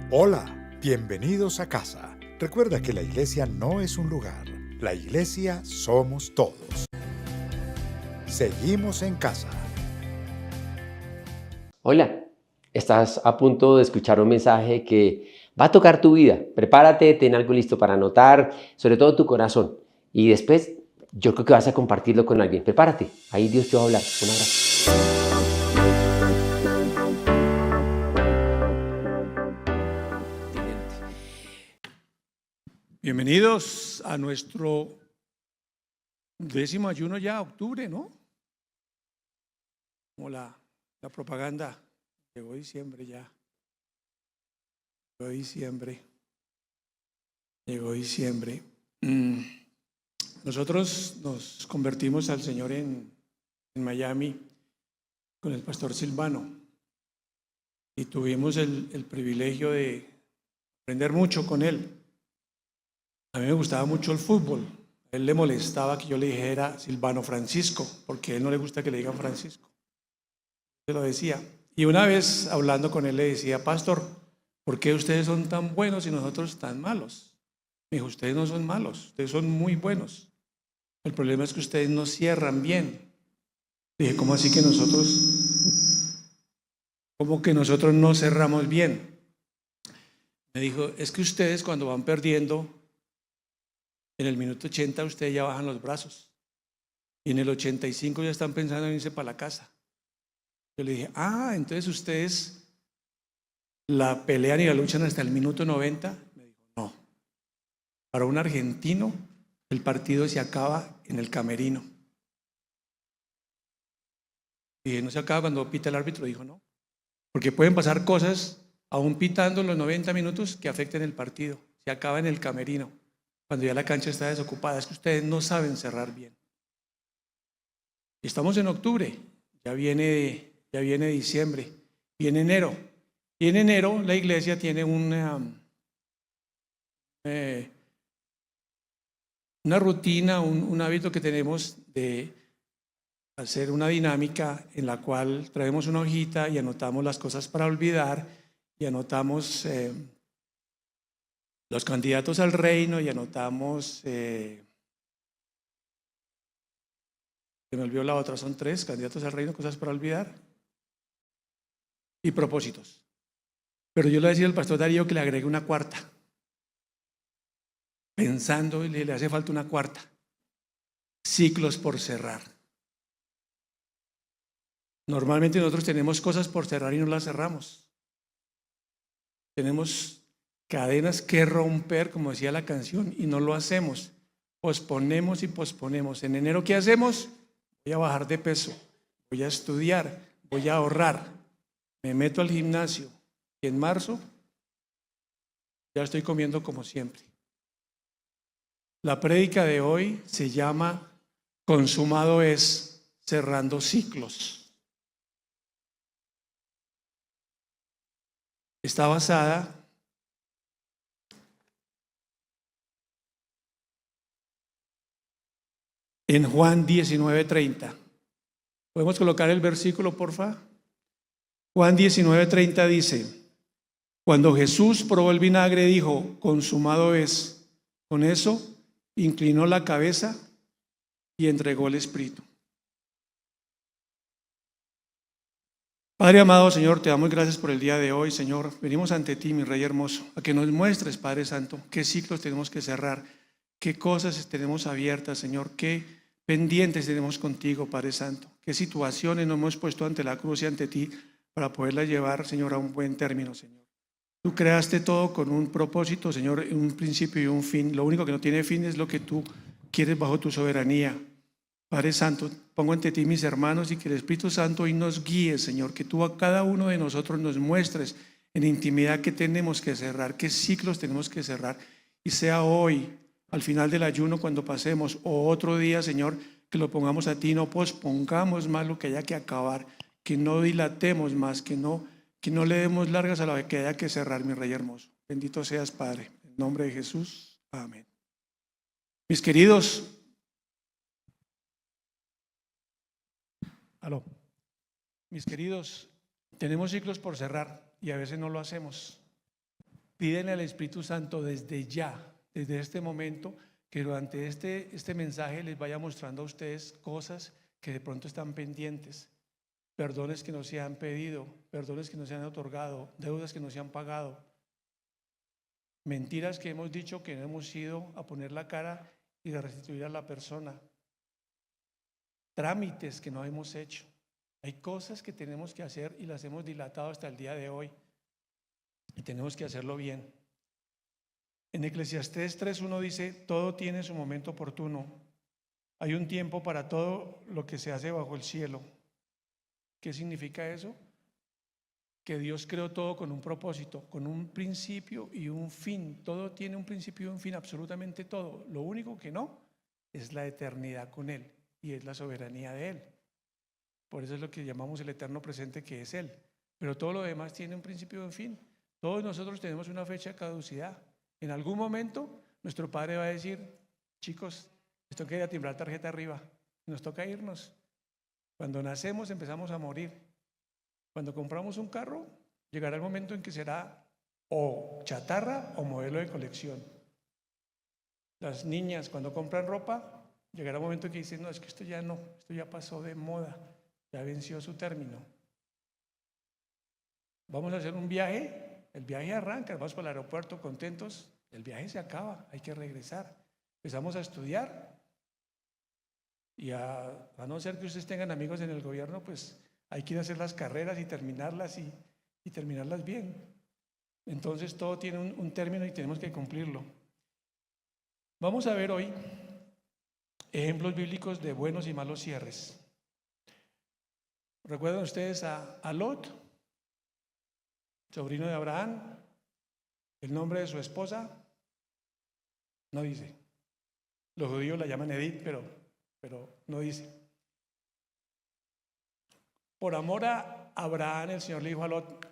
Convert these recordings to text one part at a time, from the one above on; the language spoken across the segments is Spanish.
Hola, bienvenidos a casa. Recuerda que la iglesia no es un lugar, la iglesia somos todos. Seguimos en casa. Hola, estás a punto de escuchar un mensaje que va a tocar tu vida. Prepárate, ten algo listo para anotar, sobre todo tu corazón. Y después yo creo que vas a compartirlo con alguien. Prepárate, ahí Dios te va a hablar. Un abrazo. Bienvenidos a nuestro 10º ayuno ya, octubre, ¿no? Como la propaganda. Llegó diciembre ya. Llegó diciembre. Llegó diciembre. Nosotros nos convertimos al Señor en Miami con el pastor Silvano y tuvimos el privilegio de aprender mucho con él. A mí me gustaba mucho el fútbol. A él le molestaba que yo le dijera Silvano Francisco, porque a él no le gusta que le digan Francisco. Se lo decía. Y una vez hablando con él le decía, pastor, ¿por qué ustedes son tan buenos y nosotros tan malos? Me dijo, ustedes no son malos, ustedes son muy buenos. El problema es que ustedes no cierran bien. Dije, ¿cómo así que nosotros no cerramos bien? Me dijo, es que ustedes cuando van perdiendo, en el minuto 80 ustedes ya bajan los brazos. Y en el 85 ya están pensando en irse para la casa. Yo le dije, entonces ustedes la pelean y la luchan hasta el minuto 90. Me dijo, no. Para un argentino, el partido se acaba en el camerino. Dije, ¿no se acaba cuando pita el árbitro? Dijo, no. Porque pueden pasar cosas, aún pitando los 90 minutos, que afecten el partido. Se acaba en el camerino, cuando ya la cancha está desocupada. Es que ustedes no saben cerrar bien. Estamos en octubre, ya viene diciembre, viene enero. Y en enero la iglesia tiene una rutina, un hábito que tenemos de hacer una dinámica en la cual traemos una hojita y anotamos las cosas para olvidar y anotamos los candidatos al reino y anotamos, se me olvidó la otra, son 3 candidatos al reino, cosas para olvidar y propósitos. Pero yo le decía al pastor Darío que le agregue una cuarta. Pensando, y le hace falta una cuarta. Ciclos por cerrar. Normalmente nosotros tenemos cosas por cerrar y no las cerramos. Tenemos cadenas que romper, como decía la canción, y no lo hacemos. Posponemos y posponemos. En enero, ¿qué hacemos? Voy a bajar de peso, voy a estudiar, voy a ahorrar, me meto al gimnasio. Y en marzo ya estoy comiendo como siempre. La prédica de hoy se llama Consumado es, cerrando ciclos. Está basada en Juan 19:30. ¿Podemos colocar el versículo, porfa? Juan 19:30 dice, cuando Jesús probó el vinagre dijo, consumado es. Con eso inclinó la cabeza y entregó el espíritu. Padre amado, Señor, te damos gracias por el día de hoy, Señor. Venimos ante ti, mi Rey hermoso, a que nos muestres, Padre Santo, qué ciclos tenemos que cerrar, qué cosas tenemos abiertas, Señor, qué pendientes tenemos contigo, Padre Santo, qué situaciones nos hemos puesto ante la cruz y ante ti para poderlas llevar, Señor, a un buen término, Señor. Tú creaste todo con un propósito, Señor, un principio y un fin. Lo único que no tiene fin es lo que tú quieres bajo tu soberanía. Padre Santo, pongo ante ti mis hermanos y que el Espíritu Santo hoy nos guíe, Señor, que tú a cada uno de nosotros nos muestres en intimidad qué tenemos que cerrar, qué ciclos tenemos que cerrar. Y sea hoy, al final del ayuno, cuando pasemos, o otro día, Señor, que lo pongamos a ti, no pospongamos más lo que haya que acabar, que no dilatemos más, que no le demos largas a lo que haya que cerrar, mi Rey hermoso. Bendito seas, Padre. En nombre de Jesús. Amén. Mis queridos, mis queridos, tenemos ciclos por cerrar y a veces no lo hacemos. Pídenle al Espíritu Santo desde ya, desde este momento, que durante este mensaje les vaya mostrando a ustedes cosas que de pronto están pendientes, perdones que no se han pedido, perdones que no se han otorgado, deudas que no se han pagado, mentiras que hemos dicho que no hemos ido a poner la cara y de restituir a la persona, trámites que no hemos hecho. Hay cosas que tenemos que hacer y las hemos dilatado hasta el día de hoy y tenemos que hacerlo bien. En Eclesiastés 3:1 dice: todo tiene su momento oportuno. Hay un tiempo para todo lo que se hace bajo el cielo. ¿Qué significa eso? Que Dios creó todo con un propósito, con un principio y un fin. Todo tiene un principio y un fin, absolutamente todo. Lo único que no es la eternidad con Él y es la soberanía de Él. Por eso es lo que llamamos el eterno presente, que es Él. Pero todo lo demás tiene un principio y un fin. Todos nosotros tenemos una fecha de caducidad. En algún momento nuestro Padre va a decir: chicos, les toca ir a timbrar tarjeta arriba, nos toca irnos. Cuando nacemos empezamos a morir. Cuando compramos un carro, llegará el momento en que será o chatarra o modelo de colección. Las niñas, cuando compran ropa, llegará un momento en que dicen: no, es que esto ya pasó de moda, ya venció su término. Vamos a hacer un viaje. El viaje arranca, vamos para el aeropuerto contentos, el viaje se acaba, hay que regresar. Empezamos a estudiar y a no ser que ustedes tengan amigos en el gobierno, pues hay que ir a hacer las carreras y terminarlas y terminarlas bien. Entonces todo tiene un término y tenemos que cumplirlo. Vamos a ver hoy ejemplos bíblicos de buenos y malos cierres. ¿Recuerdan ustedes a Lot, sobrino de Abraham? El nombre de su esposa no dice. Los judíos la llaman Edith, pero no dice. Por amor a Abraham, el Señor le dijo a Lot: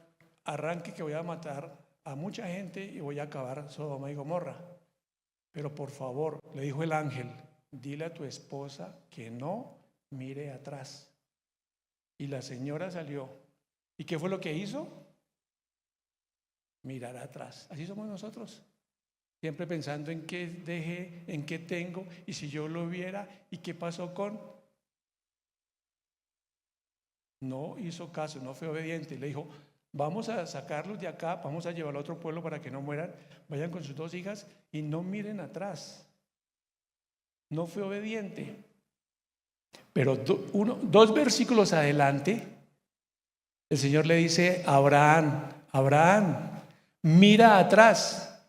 arranque, que voy a matar a mucha gente y voy a acabar Sodoma y Gomorra. Pero por favor, le dijo el ángel, dile a tu esposa que no mire atrás. Y la señora salió. ¿Y qué fue lo que hizo? Mirar atrás. Así somos nosotros, siempre pensando en qué dejé, en qué tengo, y si yo lo viera, y qué pasó con. No hizo caso, no fue obediente. Le dijo: vamos a sacarlos de acá, vamos a llevarlo a otro pueblo para que no mueran, vayan con sus 2 hijas y no miren atrás. No fue obediente. Pero 2 versículos adelante, el Señor le dice a Abraham: Abraham, mira atrás.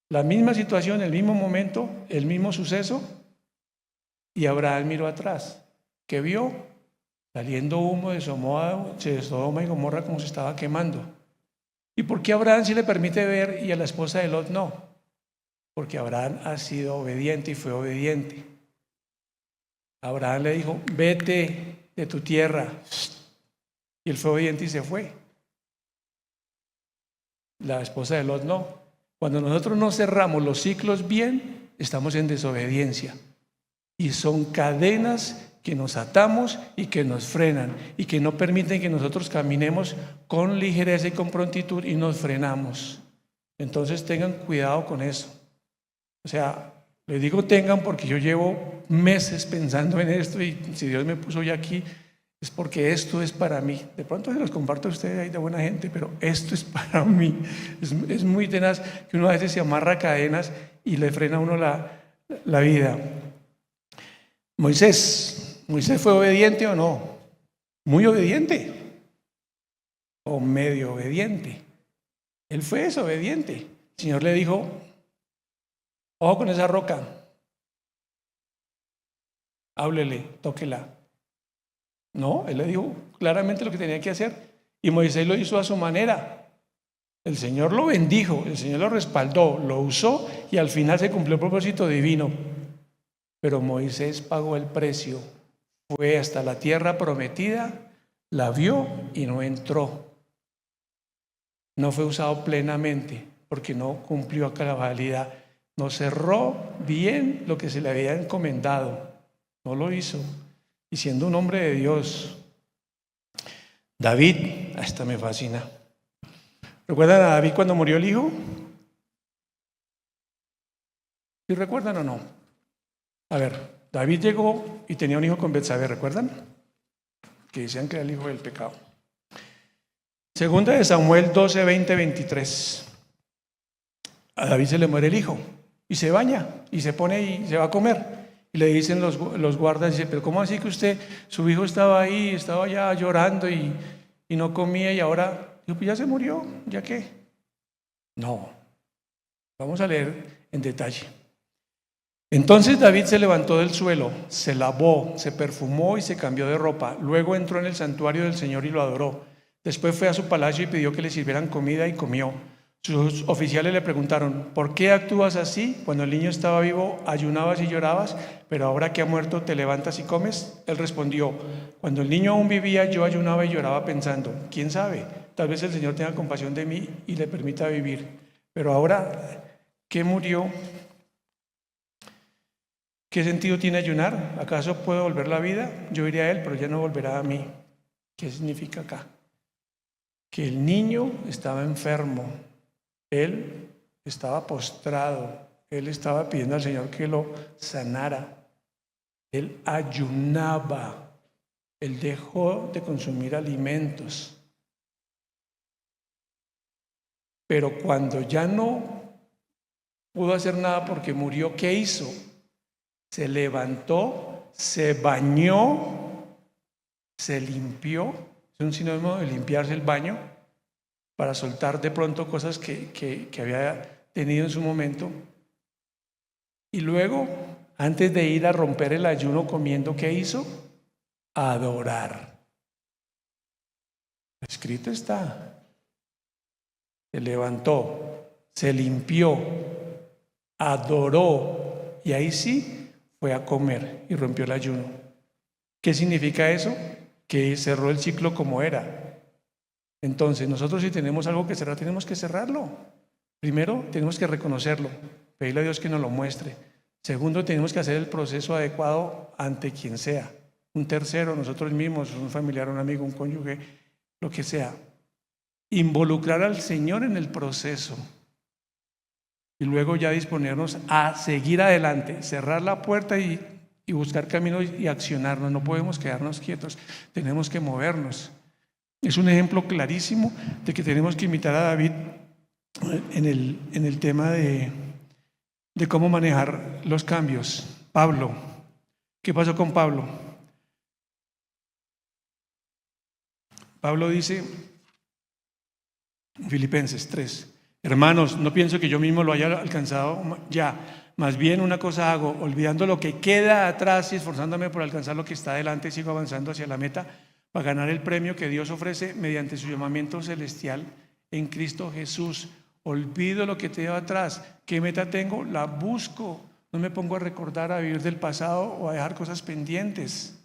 La misma situación, el mismo momento, el mismo suceso. Y Abraham miró atrás. ¿Qué vio? Saliendo humo de Sodoma y Gomorra, como se estaba quemando. ¿Y por qué a Abraham sí le permite ver y a la esposa de Lot no? Porque Abraham ha sido obediente y fue obediente. Abraham le dijo: vete de tu tierra. Y él fue obediente y se fue. La esposa de Lot no. Cuando nosotros no cerramos los ciclos bien, estamos en desobediencia. Y son cadenas que nos atamos y que nos frenan y que no permiten que nosotros caminemos con ligereza y con prontitud, y nos frenamos. Entonces tengan cuidado con eso. O sea, les digo tengan porque yo llevo meses pensando en esto, y si Dios me puso ya aquí es porque esto es para mí. De pronto se los comparto a ustedes ahí de buena gente, pero esto es para mí. Es muy tenaz que uno a veces se amarra a cadenas y le frena a uno la vida. ¿Moisés fue obediente o no? Muy obediente o medio obediente. Él fue desobediente. El Señor le dijo: ojo con esa roca, háblele, tóquela. No, él le dijo claramente lo que tenía que hacer, y Moisés lo hizo a su manera. El Señor lo bendijo, el Señor lo respaldó, lo usó, y al final se cumplió el propósito divino. Pero Moisés pagó el precio. Fue hasta la tierra prometida, la vio y no entró. No fue usado plenamente porque no cumplió a cabalidad. No cerró bien lo que se le había encomendado. No lo hizo. Y siendo un hombre de Dios. David, esta me fascina. ¿Recuerdan a David cuando murió el hijo? ¿Sí recuerdan o no? A ver, David llegó y tenía un hijo con Betsabé, ¿recuerdan? Que decían que era el hijo del pecado. Segunda de Samuel 12, 20, 23. A David se le muere el hijo y se baña y se pone y se va a comer. Y le dicen los guardas, dice, pero ¿cómo así que su hijo estaba ahí, estaba ya llorando y no comía y ahora, dijo, pues ya se murió, ¿ya qué? No, vamos a leer en detalle. Entonces David se levantó del suelo, se lavó, se perfumó y se cambió de ropa. Luego entró en el santuario del Señor y lo adoró. Después fue a su palacio y pidió que le sirvieran comida y comió. Sus oficiales le preguntaron, ¿por qué actúas así? Cuando el niño estaba vivo ayunabas y llorabas, pero ahora que ha muerto te levantas y comes. Él respondió, cuando el niño aún vivía yo ayunaba y lloraba pensando, ¿quién sabe? Tal vez el Señor tenga compasión de mí y le permita vivir. Pero ahora que murió, ¿qué sentido tiene ayunar? ¿Acaso puedo volver la vida? Yo iré a él, pero ya no volverá a mí. ¿Qué significa acá? Que el niño estaba enfermo. Él estaba postrado, él estaba pidiendo al Señor que lo sanara. Él ayunaba, él dejó de consumir alimentos. Pero cuando ya no pudo hacer nada porque murió, ¿qué hizo? Se levantó, se bañó, se limpió. Es un sinónimo de limpiarse el baño, para soltar de pronto cosas que había tenido en su momento. Y luego, antes de ir a romper el ayuno comiendo, ¿qué hizo? Adorar. Escrito está. Se levantó, se limpió, adoró, y ahí sí fue a comer y rompió el ayuno. ¿Qué significa eso? Que cerró el ciclo como era. Entonces, nosotros si tenemos algo que cerrar, tenemos que cerrarlo. Primero, tenemos que reconocerlo, pedirle a Dios que nos lo muestre. Segundo, tenemos que hacer el proceso adecuado ante quien sea. Un tercero, nosotros mismos, un familiar, un amigo, un cónyuge, lo que sea. Involucrar al Señor en el proceso. Y luego ya disponernos a seguir adelante, cerrar la puerta y buscar caminos y accionarnos. No podemos quedarnos quietos, tenemos que movernos. Es un ejemplo clarísimo de que tenemos que imitar a David en el tema de cómo manejar los cambios. Pablo, ¿qué pasó con Pablo? Pablo dice en Filipenses 3, hermanos, no pienso que yo mismo lo haya alcanzado ya, más bien una cosa hago, olvidando lo que queda atrás y esforzándome por alcanzar lo que está adelante, sigo avanzando hacia la meta para ganar el premio que Dios ofrece mediante su llamamiento celestial en Cristo Jesús. Olvido lo que te lleva atrás. ¿Qué meta tengo? La busco. No me pongo a recordar, a vivir del pasado o a dejar cosas pendientes.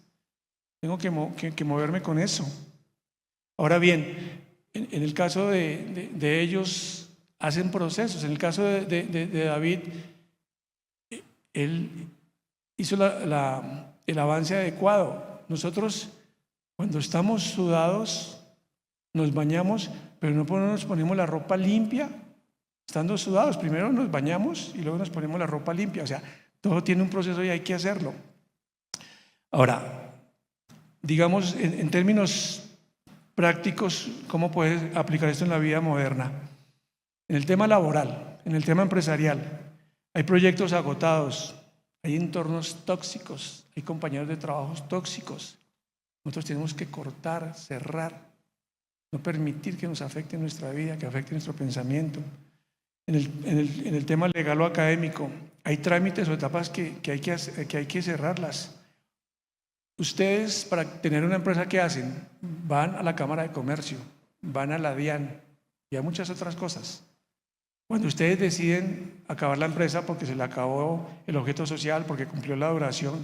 Tengo que moverme con eso. Ahora bien, en el caso de ellos hacen procesos. En el caso de David, él hizo el avance adecuado. Nosotros, cuando estamos sudados, nos bañamos, pero no nos ponemos la ropa limpia. Estando sudados, primero nos bañamos y luego nos ponemos la ropa limpia. O sea, todo tiene un proceso y hay que hacerlo. Ahora, digamos, en términos prácticos, ¿cómo puedes aplicar esto en la vida moderna? En el tema laboral, en el tema empresarial, hay proyectos agotados, hay entornos tóxicos, hay compañeros de trabajo tóxicos. Nosotros tenemos que cortar, cerrar, no permitir que nos afecte nuestra vida, que afecte nuestro pensamiento. En el tema legal o académico, hay trámites o etapas que hay que cerrarlas. Ustedes, para tener una empresa, ¿qué hacen? Van a la Cámara de Comercio, van a la DIAN y a muchas otras cosas. Cuando ustedes deciden acabar la empresa porque se le acabó el objeto social, porque cumplió la duración,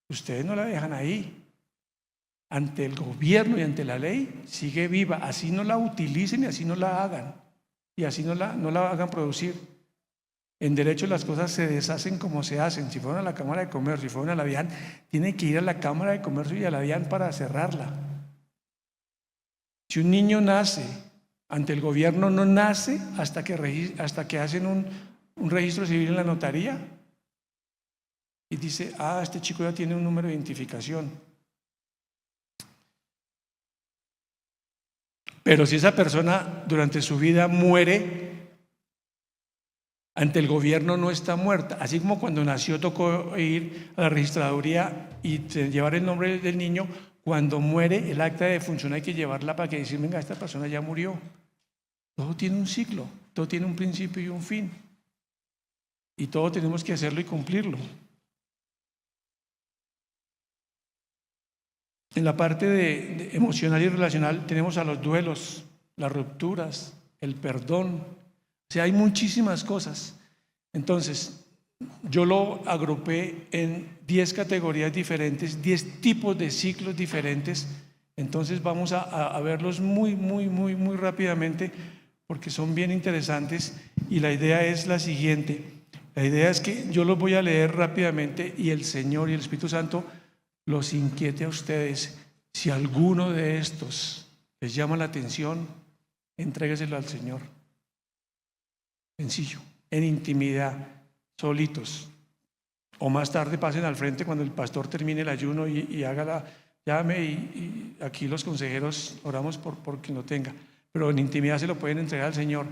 ustedes no la dejan ahí. Ante el gobierno y ante la ley sigue viva, así no la utilicen y así no la hagan y así no la hagan producir. En derecho las cosas se deshacen como se hacen. Si fueron a la Cámara de Comercio, si fueron a la DIAN, tienen que ir a la Cámara de Comercio y a la DIAN para cerrarla. Si un niño nace ante el gobierno, no nace hasta que hacen un registro civil en la notaría. y dice, este chico ya tiene un número de identificación. Pero si esa persona durante su vida muere, ante el gobierno no está muerta. Así como cuando nació tocó ir a la registraduría y llevar el nombre del niño, cuando muere el acta de defunción hay que llevarla para que decir, venga, esta persona ya murió. Todo tiene un ciclo, todo tiene un principio y un fin. Y todo tenemos que hacerlo y cumplirlo. En la parte de emocional y relacional tenemos a los duelos, las rupturas, el perdón. O sea, hay muchísimas cosas. Entonces, yo lo agrupé en 10 categorías diferentes, 10 tipos de ciclos diferentes. Entonces vamos a verlos muy rápidamente porque son bien interesantes y la idea es la siguiente. La idea es que yo los voy a leer rápidamente y el Señor y el Espíritu Santo los inquiete a ustedes. Si alguno de estos les llama la atención, entrégueselo al Señor. Sencillo, en intimidad, solitos. O más tarde pasen al frente cuando el pastor termine el ayuno y haga llame y aquí los consejeros oramos por quien lo tenga. Pero en intimidad se lo pueden entregar al Señor.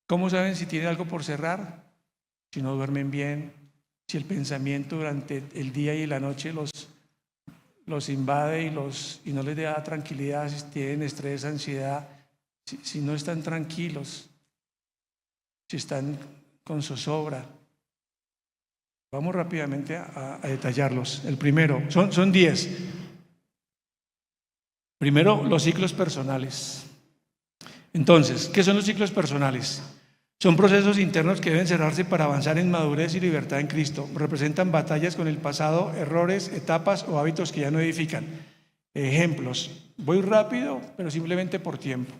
¿Cómo saben si tienen algo por cerrar? Si no duermen bien, si el pensamiento durante el día y la noche los invade y no les da tranquilidad, si tienen estrés, ansiedad, si no están tranquilos, si están con zozobra. Vamos rápidamente a detallarlos. El primero, son 10. Primero, los ciclos personales. Entonces, ¿qué son los ciclos personales? Son procesos internos que deben cerrarse para avanzar en madurez y libertad en Cristo. Representan batallas con el pasado, errores, etapas o hábitos que ya no edifican. Ejemplos. Voy rápido, pero simplemente por tiempo.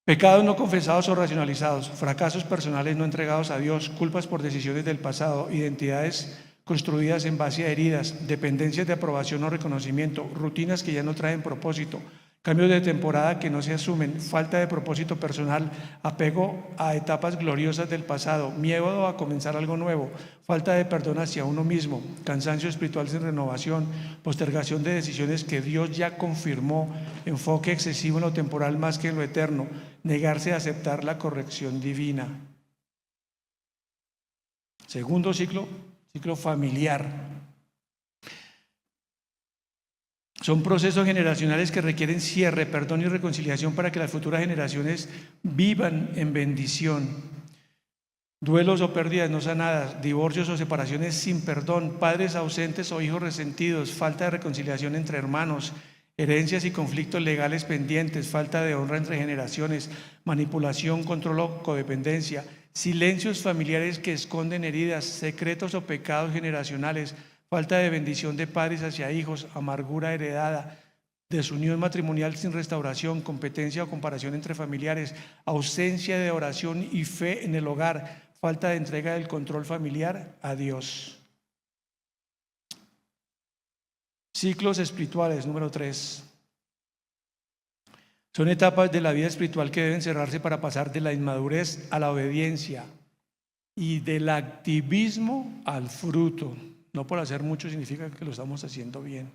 Pecados no confesados o racionalizados, fracasos personales no entregados a Dios, culpas por decisiones del pasado, identidades construidas en base a heridas, dependencias de aprobación o reconocimiento, rutinas que ya no traen propósito, cambios de temporada que no se asumen, falta de propósito personal, apego a etapas gloriosas del pasado, miedo a comenzar algo nuevo, falta de perdón hacia uno mismo, cansancio espiritual sin renovación, postergación de decisiones que Dios ya confirmó, enfoque excesivo en lo temporal más que en lo eterno, negarse a aceptar la corrección divina. Segundo ciclo familiar. Son procesos generacionales que requieren cierre, perdón y reconciliación para que las futuras generaciones vivan en bendición. Duelos o pérdidas no sanadas, divorcios o separaciones sin perdón, padres ausentes o hijos resentidos, falta de reconciliación entre hermanos, herencias y conflictos legales pendientes, falta de honra entre generaciones, manipulación, control o codependencia, silencios familiares que esconden heridas, secretos o pecados generacionales, falta de bendición de padres hacia hijos, amargura heredada, desunión matrimonial sin restauración, competencia o comparación entre familiares, ausencia de oración y fe en el hogar, falta de entrega del control familiar a Dios. Ciclos espirituales, número 3. Son etapas de la vida espiritual que deben cerrarse para pasar de la inmadurez a la obediencia y del activismo al fruto. No por hacer mucho significa que lo estamos haciendo bien.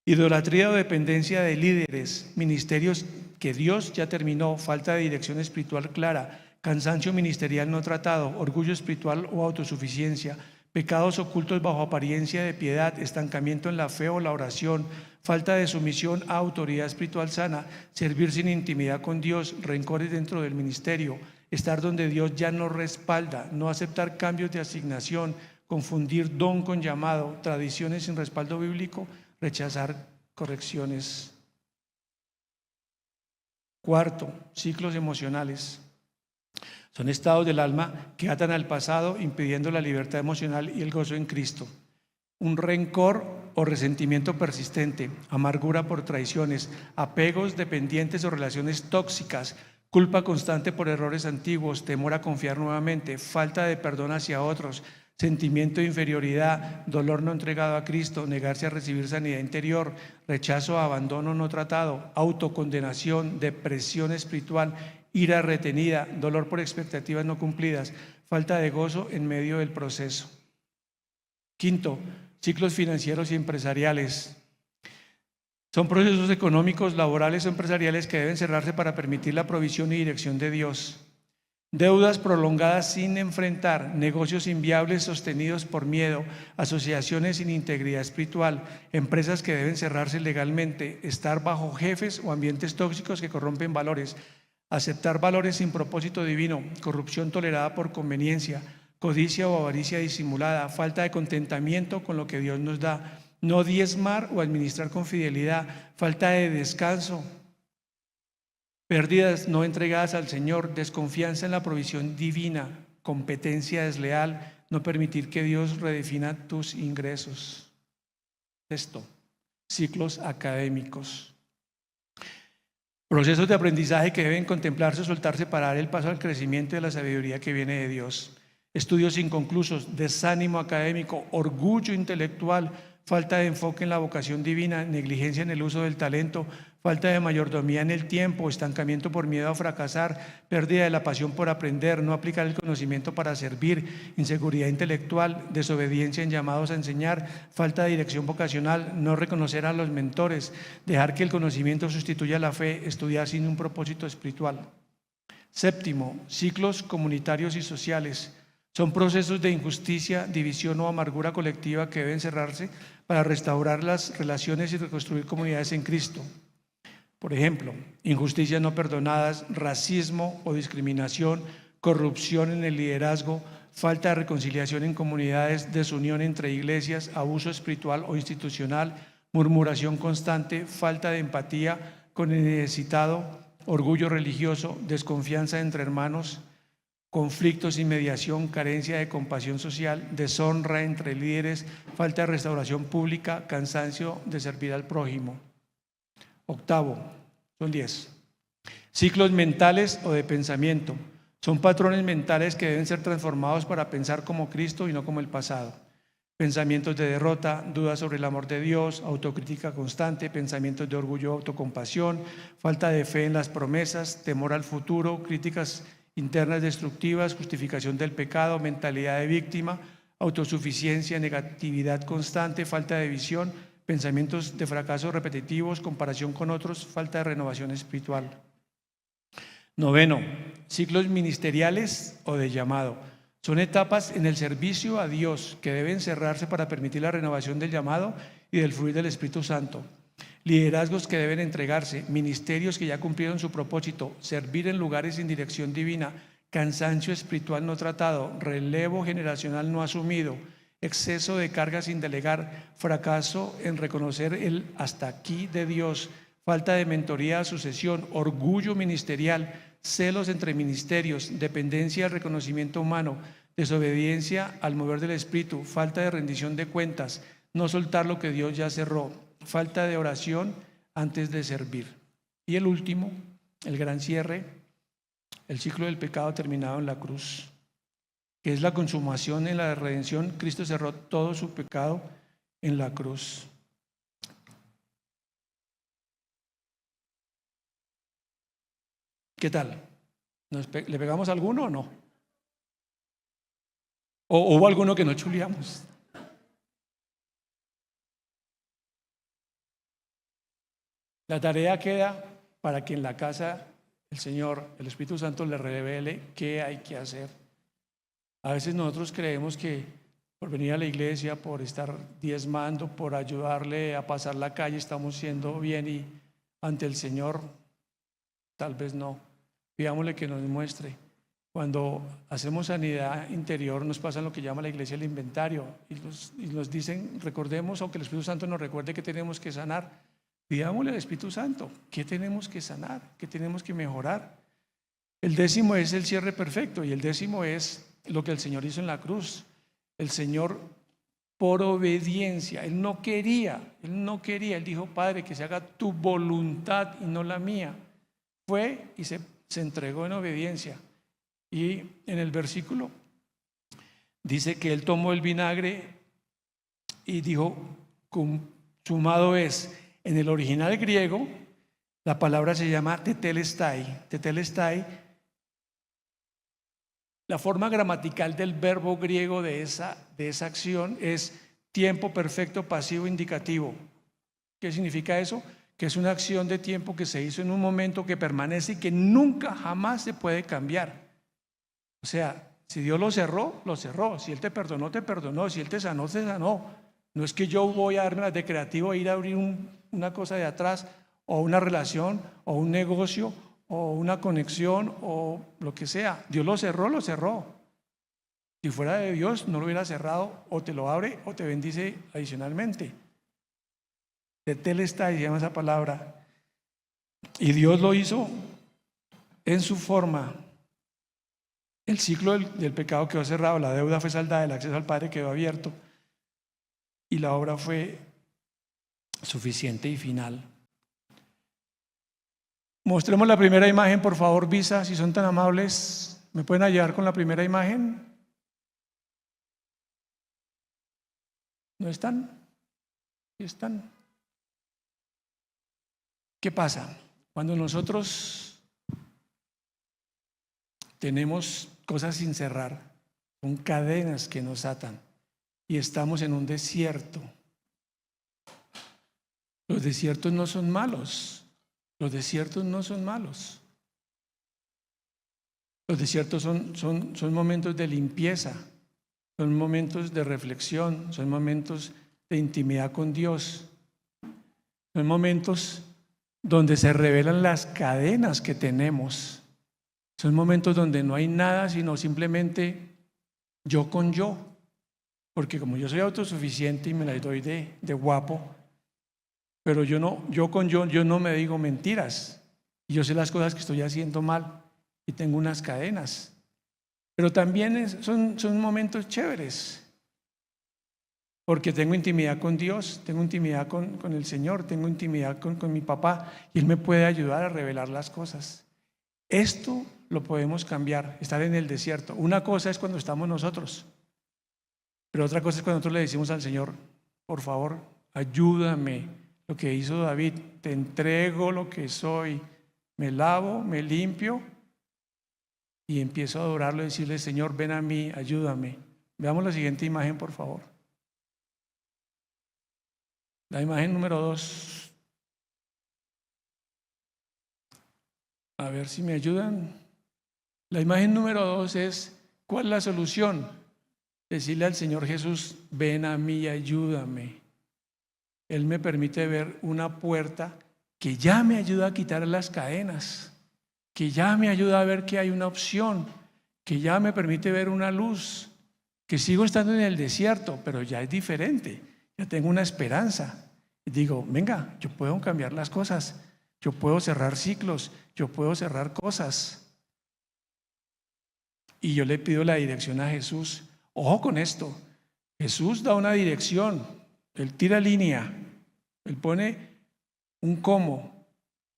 Idolatría o dependencia de líderes, ministerios que Dios ya terminó, falta de dirección espiritual clara, cansancio ministerial no tratado, orgullo espiritual o autosuficiencia, pecados ocultos bajo apariencia de piedad, estancamiento en la fe o la oración, falta de sumisión a autoridad espiritual sana, servir sin intimidad con Dios, rencores dentro del ministerio, estar donde Dios ya no respalda, no aceptar cambios de asignación, confundir don con llamado, tradiciones sin respaldo bíblico, rechazar correcciones. Cuarto, ciclos emocionales. Son estados del alma que atan al pasado, impidiendo la libertad emocional y el gozo en Cristo. Un rencor o resentimiento persistente, amargura por traiciones, apegos dependientes o relaciones tóxicas, culpa constante por errores antiguos, temor a confiar nuevamente, falta de perdón hacia otros, sentimiento de inferioridad, dolor no entregado a Cristo, negarse a recibir sanidad interior, rechazo, abandono no tratado, autocondenación, depresión espiritual, ira retenida, dolor por expectativas no cumplidas, falta de gozo en medio del proceso. Quinto, ciclos financieros y empresariales. Son procesos económicos, laborales o empresariales que deben cerrarse para permitir la provisión y dirección de Dios. Deudas prolongadas sin enfrentar, negocios inviables sostenidos por miedo, asociaciones sin integridad espiritual, empresas que deben cerrarse legalmente, estar bajo jefes o ambientes tóxicos que corrompen valores, aceptar valores sin propósito divino, corrupción tolerada por conveniencia, codicia o avaricia disimulada, falta de contentamiento con lo que Dios nos da, no diezmar o administrar con fidelidad, falta de descanso, pérdidas no entregadas al Señor, desconfianza en la provisión divina, competencia desleal, no permitir que Dios redefina tus ingresos. Sexto, ciclos académicos. Procesos de aprendizaje que deben contemplarse, soltarse para dar el paso al crecimiento de la sabiduría que viene de Dios. Estudios inconclusos, desánimo académico, orgullo intelectual, falta de enfoque en la vocación divina, negligencia en el uso del talento, falta de mayordomía en el tiempo, estancamiento por miedo a fracasar, pérdida de la pasión por aprender, no aplicar el conocimiento para servir, inseguridad intelectual, desobediencia en llamados a enseñar, falta de dirección vocacional, no reconocer a los mentores, dejar que el conocimiento sustituya la fe, estudiar sin un propósito espiritual. Séptimo, ciclos comunitarios y sociales. Son procesos de injusticia, división o amargura colectiva que deben cerrarse para restaurar las relaciones y reconstruir comunidades en Cristo. Por ejemplo, injusticias no perdonadas, racismo o discriminación, corrupción en el liderazgo, falta de reconciliación en comunidades, desunión entre iglesias, abuso espiritual o institucional, murmuración constante, falta de empatía con el necesitado, orgullo religioso, desconfianza entre hermanos, conflictos sin mediación, carencia de compasión social, deshonra entre líderes, falta de restauración pública, cansancio de servir al prójimo. Octavo, son 10. Ciclos mentales o de pensamiento. Son patrones mentales que deben ser transformados para pensar como Cristo y no como el pasado. Pensamientos de derrota, dudas sobre el amor de Dios, autocrítica constante, pensamientos de orgullo, autocompasión, falta de fe en las promesas, temor al futuro, críticas internas destructivas, justificación del pecado, mentalidad de víctima, autosuficiencia, negatividad constante, falta de visión, pensamientos de fracaso repetitivos, comparación con otros, falta de renovación espiritual. Noveno, ciclos ministeriales o de llamado. Son etapas en el servicio a Dios que deben cerrarse para permitir la renovación del llamado y del fluir del Espíritu Santo. Liderazgos que deben entregarse, ministerios que ya cumplieron su propósito, servir en lugares sin dirección divina, cansancio espiritual no tratado, relevo generacional no asumido, exceso de carga sin delegar, fracaso en reconocer el hasta aquí de Dios, falta de mentoría, sucesión, orgullo ministerial, celos entre ministerios, dependencia del reconocimiento humano, desobediencia al mover del Espíritu, falta de rendición de cuentas, no soltar lo que Dios ya cerró, falta de oración antes de servir. Y el último, el gran cierre, el ciclo del pecado terminado en la cruz, que es la consumación en la redención. Cristo cerró todo su pecado en la cruz. ¿Qué tal? ¿Le pegamos alguno o no? ¿O hubo alguno que no chuleamos? La tarea queda para que en la casa el Señor, el Espíritu Santo, le revele qué hay que hacer. A veces nosotros creemos que por venir a la iglesia, por estar diezmando, por ayudarle a pasar la calle, estamos siendo bien, y ante el Señor tal vez no. Pidámosle que nos muestre. Cuando hacemos sanidad interior nos pasa lo que llama la iglesia el inventario y nos dicen, recordemos, aunque el Espíritu Santo nos recuerde que tenemos que sanar, pidámosle al Espíritu Santo qué tenemos que sanar, qué tenemos que mejorar. El 10º es el cierre perfecto, y el 10º es lo que el Señor hizo en la cruz. El Señor, por obediencia, Él no quería, Él dijo, Padre, que se haga tu voluntad y no la mía. Fue y se entregó en obediencia. Y en el versículo dice que Él tomó el vinagre y dijo, consumado es. En el original griego, la palabra se llama tetelestai. Tetelestai, la forma gramatical del verbo griego de esa acción es tiempo perfecto pasivo indicativo. ¿Qué significa eso? Que es una acción de tiempo que se hizo en un momento que permanece y que nunca jamás se puede cambiar. O sea, si Dios lo cerró, lo cerró. Si Él te perdonó, te perdonó. Si Él te sanó, te sanó. No es que yo voy a darme las de creativo e ir a abrir una cosa de atrás, o una relación, o un negocio, o una conexión, o lo que sea. Dios lo cerró, lo cerró. Si fuera de Dios, no lo hubiera cerrado, o te lo abre o te bendice adicionalmente. Tetelestai se llama esa palabra. Y Dios lo hizo en su forma. El ciclo del pecado quedó cerrado, la deuda fue saldada, el acceso al Padre quedó abierto y la obra fue suficiente y final. Mostremos la primera imagen, por favor, Visa, si son tan amables. ¿Me pueden ayudar con la primera imagen? ¿No están? ¿Sí están? ¿Qué pasa? Cuando nosotros tenemos cosas sin cerrar, son cadenas que nos atan y estamos en un desierto. Los desiertos no son malos. Los desiertos no son malos. Los desiertos son momentos de limpieza, son momentos de reflexión, son momentos de intimidad con Dios, son momentos donde se revelan las cadenas que tenemos, son momentos donde no hay nada sino simplemente yo con yo, porque como yo soy autosuficiente y me la doy de guapo, pero yo no me digo mentiras. Y yo sé las cosas que estoy haciendo mal y tengo unas cadenas. Pero también son momentos chéveres, porque tengo intimidad con Dios, tengo intimidad con el Señor, tengo intimidad con mi papá y Él me puede ayudar a revelar las cosas. Esto lo podemos cambiar, estar en el desierto. Una cosa es cuando estamos nosotros, pero otra cosa es cuando nosotros le decimos al Señor, por favor, ayúdame. Lo que hizo David, te entrego lo que soy, me lavo, me limpio y empiezo a adorarlo y decirle, Señor, ven a mí, ayúdame. Veamos la siguiente imagen, por favor. La imagen número 2. A ver si me ayudan. La imagen número 2 es, ¿cuál es la solución? Decirle al Señor Jesús, ven a mí, ayúdame. Él me permite ver una puerta que ya me ayuda a quitar las cadenas, que ya me ayuda a ver que hay una opción, que ya me permite ver una luz, que sigo estando en el desierto, pero ya es diferente, ya tengo una esperanza. Y digo, venga, yo puedo cambiar las cosas, yo puedo cerrar ciclos, yo puedo cerrar cosas. Y yo le pido la dirección a Jesús. Ojo con esto, Jesús da una dirección. Él tira línea, Él pone un cómo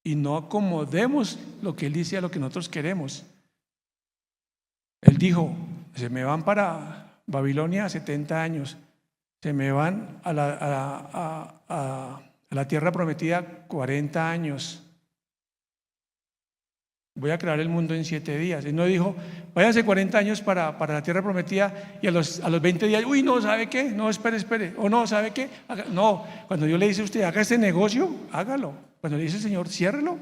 y no acomodemos lo que Él dice a lo que nosotros queremos. Él dijo, se me van para Babilonia 70 años, se me van a la tierra prometida 40 años. Voy a crear el mundo en 7 días. Él no dijo, váyanse 40 años para la tierra prometida y a los 20 días, uy, no, ¿sabe qué? No, espere. O no, ¿sabe qué? No, cuando Dios le dice a usted, haga este negocio, hágalo. Cuando le dice el Señor, ciérrelo.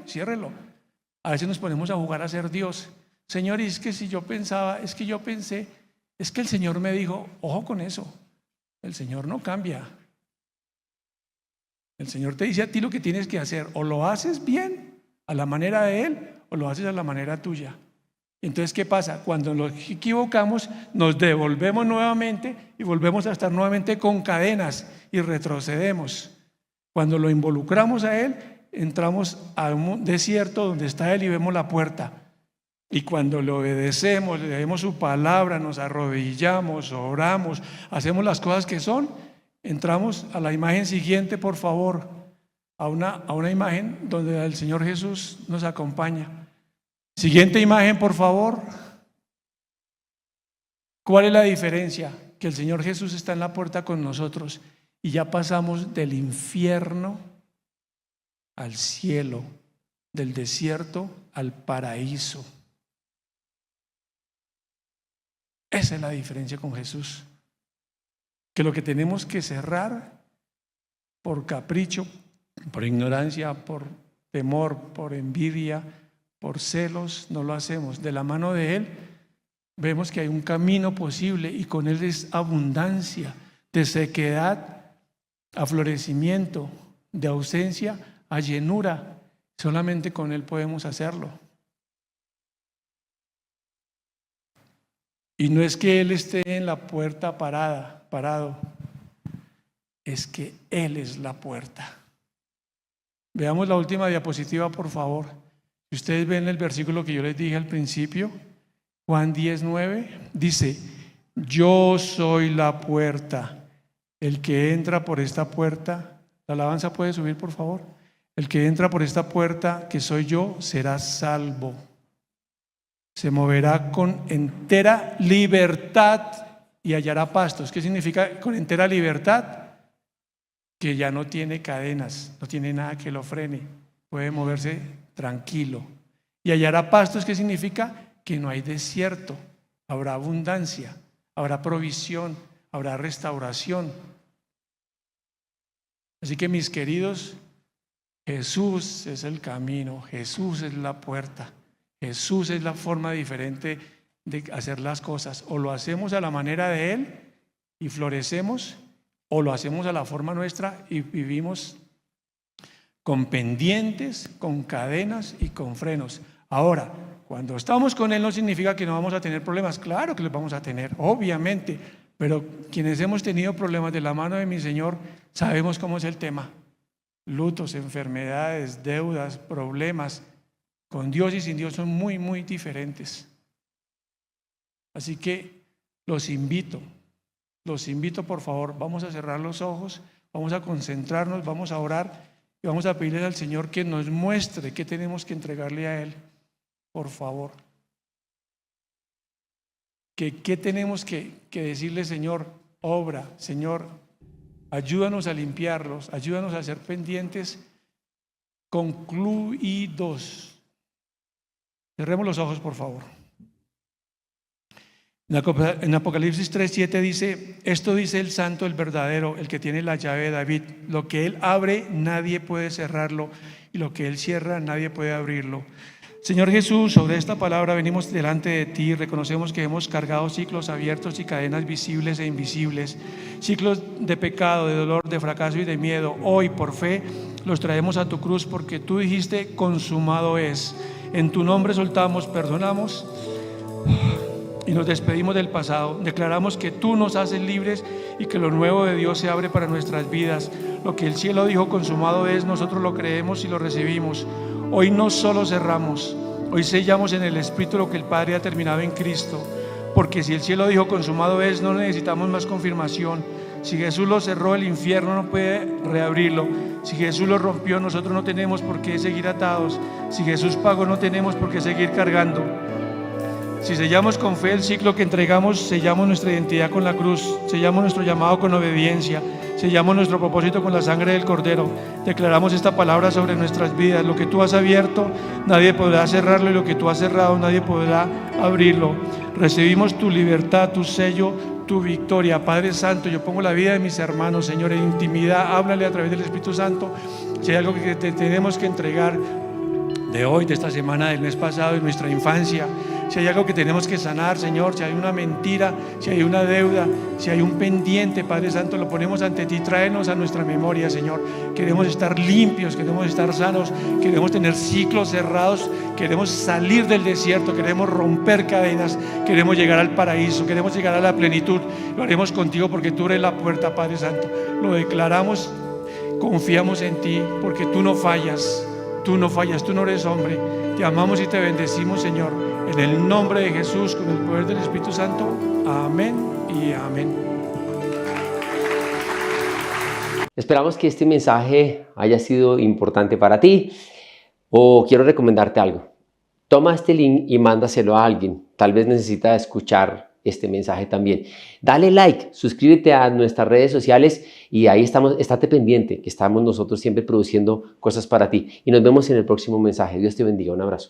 A veces nos ponemos a jugar a ser Dios. Señor, y es que si yo pensaba, es que yo pensé, es que el Señor me dijo, ojo con eso. El Señor no cambia. El Señor te dice a ti lo que tienes que hacer. O lo haces bien, a la manera de Él, o lo haces a la manera tuya. Entonces, ¿qué pasa? Cuando nos equivocamos, nos devolvemos nuevamente y volvemos a estar nuevamente con cadenas y retrocedemos. Cuando lo involucramos a Él, entramos a un desierto donde está Él y vemos la puerta. Y cuando le obedecemos, le damos su palabra, nos arrodillamos, oramos, hacemos las cosas que son, entramos a la imagen siguiente, por favor. A una imagen donde el Señor Jesús nos acompaña. Siguiente imagen, por favor. ¿Cuál es la diferencia? Que el Señor Jesús está en la puerta con nosotros y ya pasamos del infierno al cielo, del desierto al paraíso. Esa es la diferencia con Jesús. que lo que tenemos que cerrar por capricho, por ignorancia, por temor, por envidia, por celos, no lo hacemos. De la mano de Él vemos que hay un camino posible y con Él es abundancia, de sequedad a florecimiento, de ausencia a llenura. Solamente con Él podemos hacerlo. Y no es que Él esté en la puerta parado, es que Él es la puerta. Veamos la última diapositiva, por favor. Si ustedes ven el versículo que yo les dije al principio, Juan 10:9, dice: yo soy la puerta. El que entra por esta puerta, la alabanza puede subir, por favor. El que entra por esta puerta, que soy yo, será salvo. Se moverá con entera libertad y hallará pastos. ¿Qué significa con entera libertad? Que ya no tiene cadenas, no tiene nada que lo frene, puede moverse tranquilo. Y hallará pastos, ¿qué significa? Que no hay desierto, habrá abundancia, habrá provisión, habrá restauración. Así que, mis queridos, Jesús es el camino, Jesús es la puerta, Jesús es la forma diferente de hacer las cosas. O lo hacemos a la manera de Él y florecemos, o lo hacemos a la forma nuestra y vivimos con pendientes, con cadenas y con frenos. Ahora, cuando estamos con Él no significa que no vamos a tener problemas. Claro que los vamos a tener, obviamente, pero quienes hemos tenido problemas de la mano de mi Señor sabemos cómo es el tema. Lutos, enfermedades, deudas, problemas, con Dios y sin Dios son muy, muy diferentes. Así que los invito por favor, vamos a cerrar los ojos, vamos a concentrarnos, vamos a orar y vamos a pedirle al Señor que nos muestre qué tenemos que entregarle a Él, por favor. ¿Qué tenemos que decirle? Señor, obra, Señor, ayúdanos a limpiarlos, ayúdanos a ser pendientes, concluidos. Cerremos los ojos, por favor. En Apocalipsis 3:7 dice: esto dice el santo, el verdadero, el que tiene la llave de David: lo que Él abre, nadie puede cerrarlo, y lo que Él cierra, nadie puede abrirlo. Señor Jesús, sobre esta palabra venimos delante de ti, reconocemos que hemos cargado ciclos abiertos y cadenas visibles e invisibles, ciclos de pecado, de dolor, de fracaso y de miedo. Hoy, por fe, los traemos a tu cruz, porque tú dijiste: consumado es. En tu nombre soltamos, perdonamos y nos despedimos del pasado. Declaramos que tú nos haces libres y que lo nuevo de Dios se abre para nuestras vidas. Lo que el cielo dijo consumado es, nosotros lo creemos y lo recibimos. Hoy no solo cerramos, hoy sellamos en el Espíritu lo que el Padre ha terminado en Cristo. Porque si el cielo dijo consumado es, no necesitamos más confirmación. Si Jesús lo cerró, el infierno no puede reabrirlo. Si Jesús lo rompió, nosotros no tenemos por qué seguir atados. Si Jesús pagó, no tenemos por qué seguir cargando. Si sellamos con fe el ciclo que entregamos, sellamos nuestra identidad con la cruz, sellamos nuestro llamado con obediencia, sellamos nuestro propósito con la sangre del Cordero. Declaramos esta palabra sobre nuestras vidas: lo que tú has abierto, nadie podrá cerrarlo, y lo que tú has cerrado, nadie podrá abrirlo. Recibimos tu libertad, tu sello, tu victoria. Padre Santo, yo pongo la vida de mis hermanos, Señor, en intimidad. Háblale a través del Espíritu Santo. Si hay algo que te tenemos que entregar de hoy, de esta semana, del mes pasado, de nuestra infancia, si hay algo que tenemos que sanar, Señor, si hay una mentira, si hay una deuda, si hay un pendiente, Padre Santo, lo ponemos ante ti. Tráenos a nuestra memoria, Señor. Queremos estar limpios, queremos estar sanos, queremos tener ciclos cerrados, queremos salir del desierto, queremos romper cadenas, queremos llegar al paraíso, queremos llegar a la plenitud. Lo haremos contigo porque tú eres la puerta, Padre Santo. Lo declaramos, confiamos en ti, porque tú no fallas, tú no fallas, tú no eres hombre. Te amamos y te bendecimos, Señor. En el nombre de Jesús, con el poder del Espíritu Santo. Amén y amén. Esperamos que este mensaje haya sido importante para ti, o quiero recomendarte algo. Toma este link y mándaselo a alguien. Tal vez necesita escuchar este mensaje también. Dale like, suscríbete a nuestras redes sociales y ahí estamos. Estate pendiente, que estamos nosotros siempre produciendo cosas para ti. Y nos vemos en el próximo mensaje. Dios te bendiga. Un abrazo.